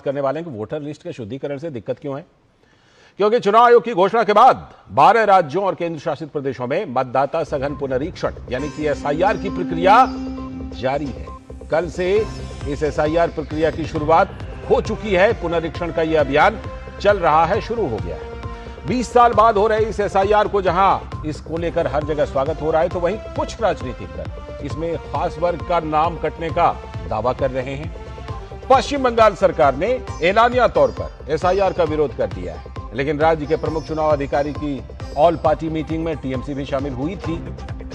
करने वाले हैं कि वोटर लिस्ट के शुद्धिकरण से दिक्कत क्यों है। क्योंकि चुनाव आयोग की घोषणा के बाद 12 राज्यों और केंद्र शासित प्रदेशों में मतदाता सघन पुनरीक्षण यानी कि एसआईआर की प्रक्रिया जारी है। कल से इस एसआईआर प्रक्रिया की शुरुआत हो चुकी है। पुनरीक्षण का यह अभियान चल रहा है, शुरू हो गया है। 20 साल बाद हो रहे इस एसआईआर को जहां इसको लेकर हर जगह स्वागत हो रहा है, तो वहीं कुछ राजनीतिक दल इसमें खास वर्ग का नाम कटने का दावा कर रहे हैं। पश्चिम बंगाल सरकार ने एलानिया तौर पर एसआईआर का विरोध कर दिया है, लेकिन राज्य के प्रमुख चुनाव अधिकारी की ऑल पार्टी मीटिंग में टीएमसी भी शामिल हुई थी,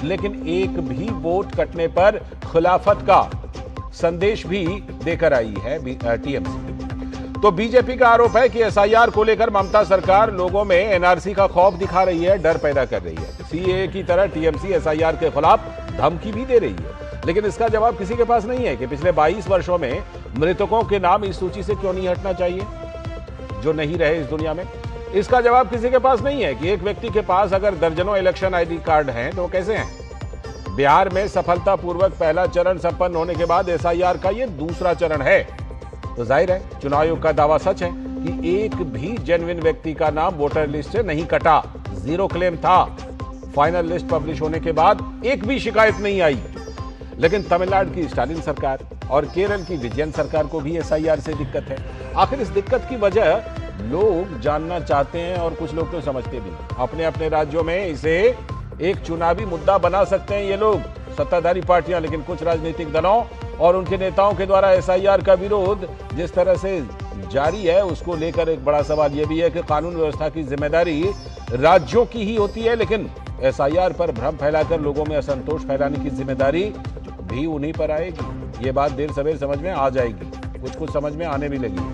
लेकिन एक भी वोट कटने पर खिलाफत का संदेश भी देकर आई है टीएमसी। तो बीजेपी का आरोप है कि एसआईआर को लेकर ममता सरकार लोगों में एनआरसी का खौफ दिखा रही है, डर पैदा कर रही है। सीएए की तरह टीएमसी एसआईआर के खिलाफ धमकी भी दे रही है, लेकिन इसका जवाब किसी के पास नहीं है कि पिछले 22 वर्षों में मृतकों के नाम इस सूची से क्यों नहीं हटना चाहिए, जो नहीं रहे इस दुनिया में। इसका जवाब किसी के पास नहीं है कि एक व्यक्ति के पास अगर दर्जनों इलेक्शन आईडी कार्ड हैं तो कैसे हैं। बिहार में सफलतापूर्वक पहला चरण संपन्न होने के बाद एसआईआर का यह दूसरा चरण है, तो जाहिर है चुनाव आयोग का दावा सच है कि एक भी जेन्युइन व्यक्ति का नाम वोटर लिस्ट से नहीं कटा। जीरो क्लेम था। फाइनल लिस्ट पब्लिश होने के बाद एक भी शिकायत नहीं आई। लेकिन तमिलनाडु की स्टालिन सरकार और केरल की विजयन सरकार को भी एसआईआर से दिक्कत है। आखिर इस दिक्कत की वजह लोग जानना चाहते हैं और कुछ लोग तो समझते भी हैं। अपने अपने राज्यों में इसे एक चुनावी मुद्दा बना सकते हैं ये लोग, सत्ताधारी पार्टियां, लेकिन कुछ राजनीतिक दलों और उनके नेताओं के द्वारा एसआईआर का विरोध जिस तरह से जारी है, उसको लेकर एक बड़ा सवाल यह भी है कि कानून व्यवस्था की जिम्मेदारी राज्यों की ही होती है, लेकिन एसआईआर पर भ्रम फैलाकर लोगों में असंतोष फैलाने की जिम्मेदारी भी उन्हीं पर आएगी। ये बात देर सवेर समझ में आ जाएगी, कुछ समझ में आने भी लगी।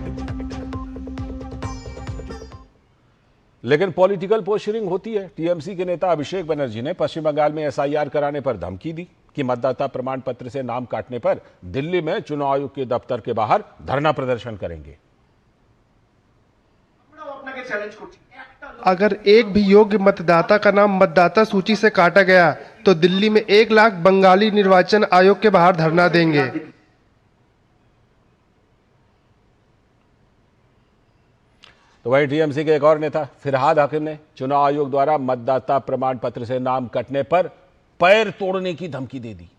लेकिन पॉलिटिकल पोस्चरिंग होती है। टीएमसी के नेता अभिषेक बनर्जी ने पश्चिम बंगाल में एसआईआर कराने पर धमकी दी कि मतदाता प्रमाण पत्र से नाम काटने पर दिल्ली में चुनाव आयोग के दफ्तर के बाहर धरना प्रदर्शन करेंगे। अगर एक भी योग्य मतदाता का नाम मतदाता सूची से काटा गया तो दिल्ली में 1 लाख बंगाली निर्वाचन आयोग के बाहर धरना देंगे। तो वही टीएमसी के एक और नेता फिरहाद हकीम ने चुनाव आयोग द्वारा मतदाता प्रमाण पत्र से नाम कटने पर पैर तोड़ने की धमकी दे दी।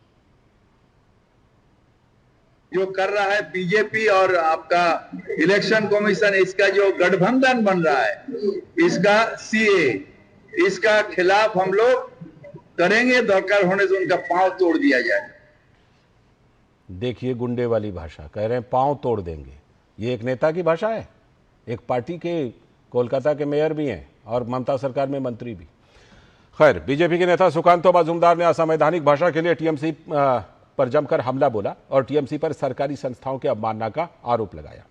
जो कर रहा है बीजेपी और आपका इलेक्शन कमीशन, इसका जो गठबंधन बन रहा है, इसका सीए, इसका खिलाफ हम लोग करेंगे। दरकार होने से उनका पांव तोड़ दिया जाए। देखिए गुंडे वाली भाषा, कह रहे हैं पांव तोड़ देंगे। ये एक नेता की भाषा है। एक पार्टी के कोलकाता के मेयर भी हैं और ममता सरकार में मंत्री भी। खैर, बीजेपी के नेता सुकांतो मजूमदार ने असंवैधानिक भाषा के लिए टीएमसी पर जमकर हमला बोला और टीएमसी पर सरकारी संस्थाओं के अवमानना का आरोप लगाया।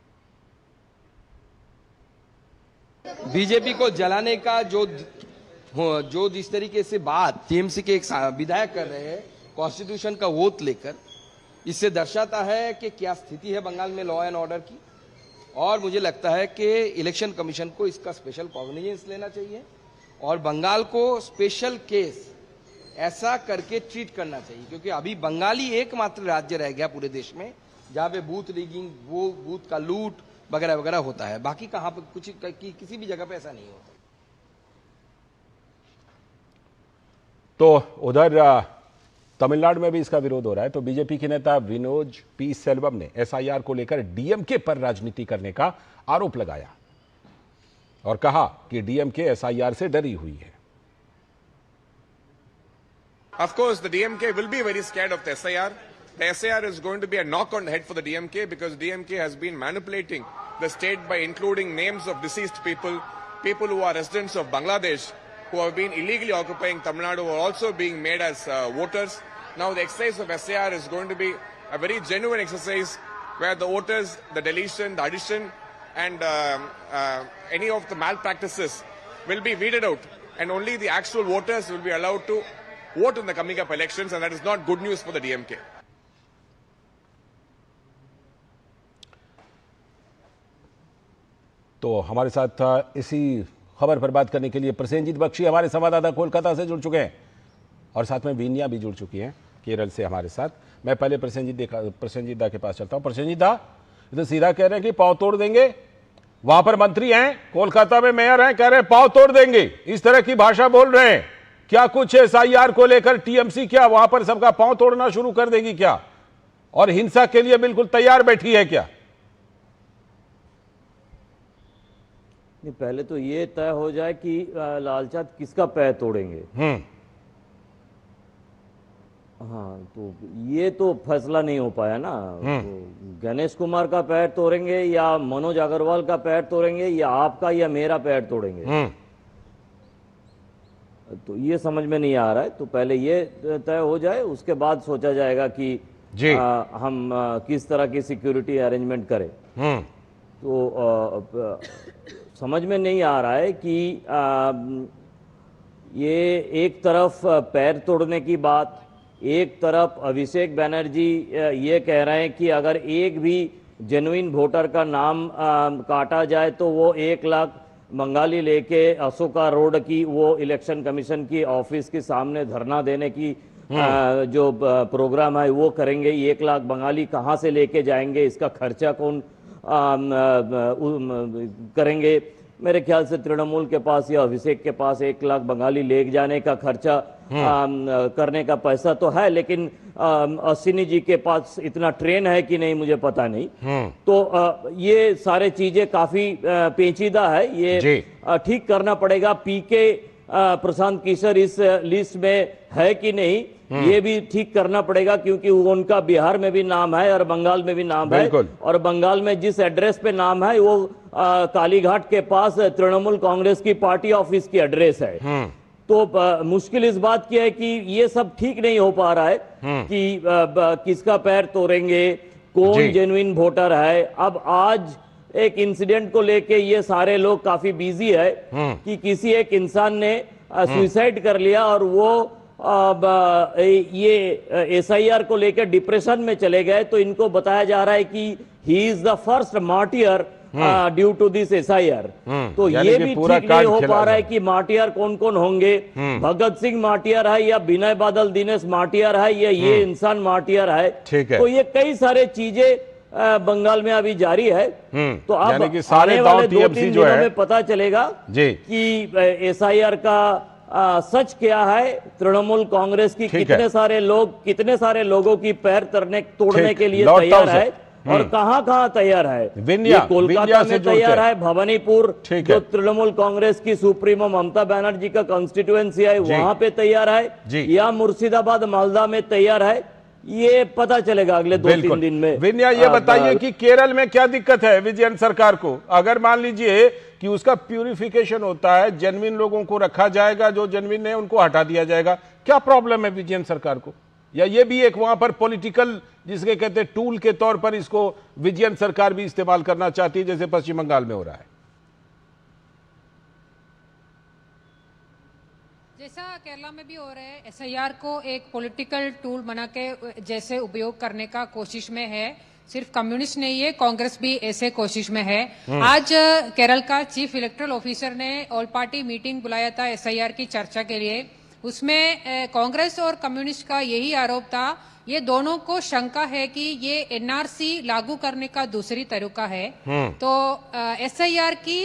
बीजेपी को जलाने का जो जिस तरीके से बात टीएमसी के एक विधायक कर रहे हैं कॉन्स्टिट्यूशन का वोट लेकर, इससे दर्शाता है कि क्या स्थिति है बंगाल में लॉ एंड ऑर्डर की। और मुझे लगता है कि इलेक्शन कमीशन को इसका स्पेशल कॉग्निजेंस लेना चाहिए और बंगाल को स्पेशल केस ऐसा करके ट्रीट करना चाहिए, क्योंकि अभी बंगाली एकमात्र राज्य रह गया पूरे देश में जहां पे बूथ रिगिंग, वो बूथ का लूट वगैरह वगैरह होता है। बाकी कहां पर कुछ किसी भी जगह पे ऐसा नहीं होता। तो उधर तमिलनाडु में भी इसका विरोध हो रहा है। तो बीजेपी के नेता विनोद पी सेल्वम ने एसआईआर को लेकर डीएमके पर राजनीति करने का आरोप लगाया और कहा कि डीएमके एसआईआर से डरी हुई है। Of course, the DMK will be very scared of the SIR. The SIR is going to be a knock on the head for the DMK because DMK has been manipulating the state by including names of deceased people, people who are residents of Bangladesh, who have been illegally occupying Tamil Nadu, who are also being made as voters. Now the exercise of SIR is going to be a very genuine exercise where the voters, the deletion, the addition, and any of the malpractices will be weeded out, and only the actual voters will be allowed to vote in the coming up elections, and that is not good news for the DMK. तो हमारे साथ इसी खबर पर बात करने के लिए प्रसेनजीत बख्शी हमारे संवाददाता कोलकाता से जुड़ चुके हैं और साथ में वीनिया भी जुड़ चुकी हैं केरल से हमारे साथ। मैं पहले प्रसेनजीत दा के पास चलता हूं। प्रसेनजीत दा, तो सीधा कह रहे हैं कि पांव तोड़ देंगे। वहां पर मंत्री हैं, कोलकाता में मेयर हैं, कह रहे हैं पांव तोड़ देंगे, इस तरह की भाषा बोल रहे हैं। क्या कुछ एसआईआर को लेकर टीएमसी क्या वहां पर सबका पांव तोड़ना शुरू कर देगी क्या, और हिंसा के लिए बिल्कुल तैयार बैठी है क्या? नहीं, पहले तो ये तय हो जाए कि लालचांद किसका पैर तोड़ेंगे। हाँ, तो ये तो फैसला नहीं हो पाया ना। तो गणेश कुमार का पैर तोड़ेंगे या मनोज अग्रवाल का पैर तोड़ेंगे या आपका या मेरा पैर तोड़ेंगे, तो ये समझ में नहीं आ रहा है। तो पहले ये तय हो जाए, उसके बाद सोचा जाएगा कि हम किस तरह की सिक्योरिटी अरेंजमेंट करें। तो समझ में नहीं आ रहा है कि ये एक तरफ पैर तोड़ने की बात, एक तरफ अभिषेक बनर्जी ये कह रहे हैं कि अगर एक भी जेन्युइन वोटर का नाम काटा जाए तो वो 1 लाख बंगाली लेके अशोका रोड की वो इलेक्शन कमीशन की ऑफिस के सामने धरना देने की जो प्रोग्राम है वो करेंगे। 1 लाख बंगाली कहाँ से लेके जाएंगे, इसका खर्चा कौन करेंगे? मेरे ख्याल से तृणमूल के पास या अभिषेक के पास 1 लाख बंगाली ले जाने का खर्चा करने का पैसा तो है, लेकिन अश्विनी जी के पास इतना ट्रेन है कि नहीं मुझे पता नहीं। तो ये सारे चीजें काफी पेचीदा है, ये ठीक करना पड़ेगा। पीके प्रशांत किशोर इस लिस्ट में है कि नहीं ये भी ठीक करना पड़ेगा, क्योंकि उनका बिहार में भी नाम है और बंगाल में भी नाम है, और बंगाल में जिस एड्रेस पे नाम है वो कालीघाट के पास तृणमूल कांग्रेस की पार्टी ऑफिस की एड्रेस है। तो मुश्किल इस बात की है कि ये सब ठीक नहीं हो पा रहा है कि किसका पैर तोड़ेंगे, कौन जेन्युइन वोटर है। अब आज एक इंसिडेंट को लेके ये सारे लोग काफी बिजी है कि किसी एक इंसान ने सुसाइड कर लिया और वो ये एसआईआर को लेकर डिप्रेशन में चले गए। तो इनको बताया जा रहा है कि he is the first martyr due to this SIR. तो ये भी ठीक नहीं हो पा रहा है कि मार्टियर कौन कौन होंगे। भगत सिंह मार्टियर है या विनय बादल दिनेश मार्टियर है या ये इंसान मार्टियर है। तो ये कई सारे चीजें बंगाल में अभी जारी है। तो अब आने वाले 2-3 दिनों में पता चलेगा कि एसआईआर का सच क्या है। तृणमूल कांग्रेस की कितने सारे लोगों की पैर तोड़ने के लिए तैयार है और कहां तैयार है। कोलकाता में तैयार है, भवानीपुर जो तृणमूल कांग्रेस की सुप्रीमो ममता बनर्जी का कॉन्स्टिट्यूएंसी है वहां पे तैयार है, या मुर्शिदाबाद मालदा में तैयार है। ये पता चलेगा अगले 2-3 दिन में। विनया, ये बताइए कि केरल में क्या दिक्कत है विजयन सरकार को? अगर मान लीजिए कि उसका प्यूरिफिकेशन होता है, जेन्युइन लोगों को रखा जाएगा, जो जेन्युइन है उनको हटा दिया जाएगा, क्या प्रॉब्लम है विजयन सरकार को? या ये भी एक वहां पर पॉलिटिकल जिसके कहते हैं टूल के तौर पर इसको विजयन सरकार भी इस्तेमाल करना चाहती है, जैसे पश्चिम बंगाल में हो रहा है? जैसा केरला में भी हो रहा है, एसआईआर को एक पॉलिटिकल टूल बना के जैसे उपयोग करने का कोशिश में है। सिर्फ कम्युनिस्ट नहीं है, कांग्रेस भी ऐसे कोशिश में है। आज केरल का चीफ इलेक्टोरल ऑफिसर ने ऑल पार्टी मीटिंग बुलाया था एसआईआर की चर्चा के लिए। उसमें कांग्रेस और कम्युनिस्ट का यही आरोप था, ये दोनों को शंका है कि ये एनआरसी लागू करने का दूसरी तरीका है। तो एसआईआर की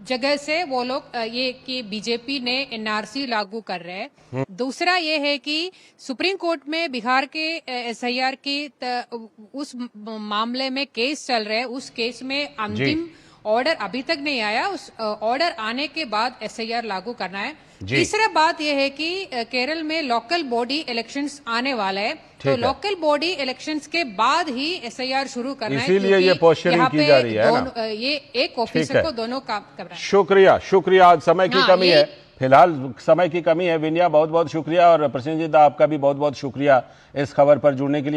जगह से वो लोग ये कि बीजेपी ने एनआरसी लागू कर रहे हैं। दूसरा ये है कि सुप्रीम कोर्ट में बिहार के एसआईआर की उस मामले में केस चल रहे हैं, उस केस में अंतिम ऑर्डर अभी तक नहीं आया। उस ऑर्डर आने के बाद एसआईआर लागू करना है। तीसरा बात यह है कि केरल में लोकल बॉडी इलेक्शंस आने वाले हैं, तो लोकल बॉडी इलेक्शंस के बाद ही एसआईआर शुरू करना है। इसीलिए ये पोस्चरिंग की जा रही है ना? ये एक ऑफिसर को दोनों काम कर रहा शुक्रिया है। शुक्रिया। आज समय की कमी है, फिलहाल समय की कमी है। विनया, बहुत बहुत शुक्रिया, और प्रसेनजीत आपका भी बहुत बहुत शुक्रिया इस खबर पर जुड़ने के लिए।